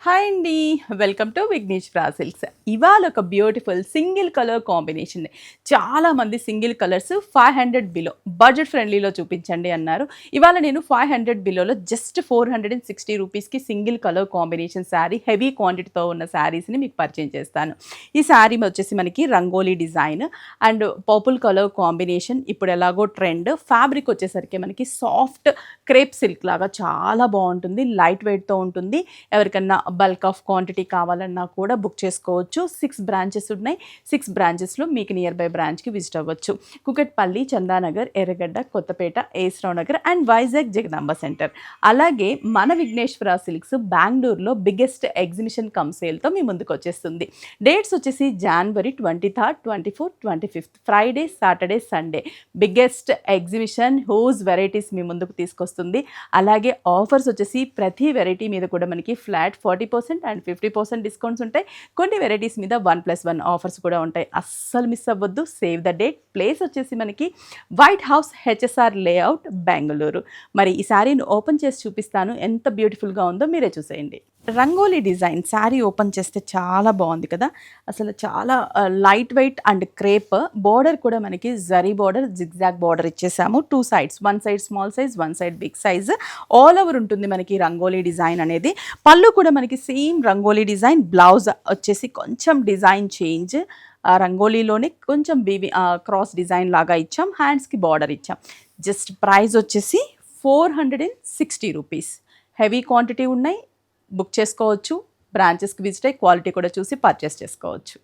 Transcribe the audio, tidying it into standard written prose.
Hi అండి, welcome to Vignesh silks. ఇవాళ ఒక బ్యూటిఫుల్ సింగిల్ కలర్ కాంబినేషన్. చాలామంది సింగిల్ కలర్స్ 500 బిలో బడ్జెట్ ఫ్రెండ్లీలో చూపించండి అన్నారు. ఇవాళ నేను 500 బిలోలో జస్ట్ 460 రూపీస్కి single colour combination sari, heavy క్వాంటిటీతో ఉన్న శారీస్ని మీకు పరిచయం చేస్తాను. ఈ శారీ వచ్చేసి మనకి rangoli design and purple colour combination. ఇప్పుడు ఎలాగో ట్రెండ్. ఫ్యాబ్రిక్ వచ్చేసరికి మనకి సాఫ్ట్ క్రేప్ సిల్క్ లాగా చాలా బాగుంటుంది, లైట్ వెయిట్తో ఉంటుంది. ఎవరికన్నా బల్క్ ఆఫ్ క్వాంటిటీ కావాలన్నా కూడా బుక్ చేసుకోవచ్చు. 6 బ్రాంచెస్ ఉన్నాయి. 6 బ్రాంచెస్లో మీకు నియర్ బై బ్రాంచ్కి విజిట్ అవ్వచ్చు. కుకట్పల్లి, చందానగర్, ఎర్రగడ్డ, కొత్తపేట, ఏస్రావు నగర్ అండ్ వైజాగ్ జగదాంబ సెంటర్. అలాగే మన విఘ్నేశ్వర సిల్క్స్ బెంగళూరులో బిగ్గెస్ట్ ఎగ్జిబిషన్ కమ్ సేల్తో మీ ముందుకు వచ్చేస్తుంది. డేట్స్ వచ్చేసి January 23rd, 24th, 25th, Friday, Saturday, Sunday. Biggest exhibition huge varieties మీ ముందుకు తీసుకొస్తుంది. అలాగే ఆఫర్స్ వచ్చేసి ప్రతి వెరైటీ మీద కూడా మనకి ఫ్లాట్ 40% అండ్ 50% డిస్కౌంట్స్ ఉంటాయి. కొన్ని వెరైటీస్ మీద 1+1 ఆఫర్స్ కూడా ఉంటాయి. అస్సలు మిస్ అవ్వద్దు. Save the date. ప్లేస్ వచ్చేసి మనకి white house, HSR layout, Bengaluru. మరి ఈ శారీని ఓపెన్ చేసి చూపిస్తాను. ఎంత బ్యూటిఫుల్గా ఉందో మీరే చూసేయండి. రంగోలీ డిజైన్ శారీ ఓపెన్ చేస్తే చాలా బాగుంది కదా. అసలు చాలా light weight and crepe. Border కూడా మనకి జరీ బార్డర్, జిగ్జాగ్ బార్డర్ ఇచ్చేసాము. 2 sides, 1 side small size, 1 side big size. All over ఉంటుంది మనకి రంగోలీ డిజైన్ అనేది. పళ్ళు కూడా మనకి సేమ్ రంగోలీ డిజైన్. బ్లౌజ్ వచ్చేసి కొంచెం డిజైన్ చేంజ్. రంగోలీలోనే కొంచెం క్రాస్ డిజైన్ లాగా ఇచ్చాం. హ్యాండ్స్కి బార్డర్ ఇచ్చాం. జస్ట్ ప్రైస్ వచ్చేసి 460 రూపీస్. హెవీ క్వాంటిటీ ఉన్నాయి, బుక్ చేసుకోవచ్చు. బ్రాంచెస్కి విజిట్ అయ్యి క్వాలిటీ కూడా చూసి పర్చేస్ చేసుకోవచ్చు.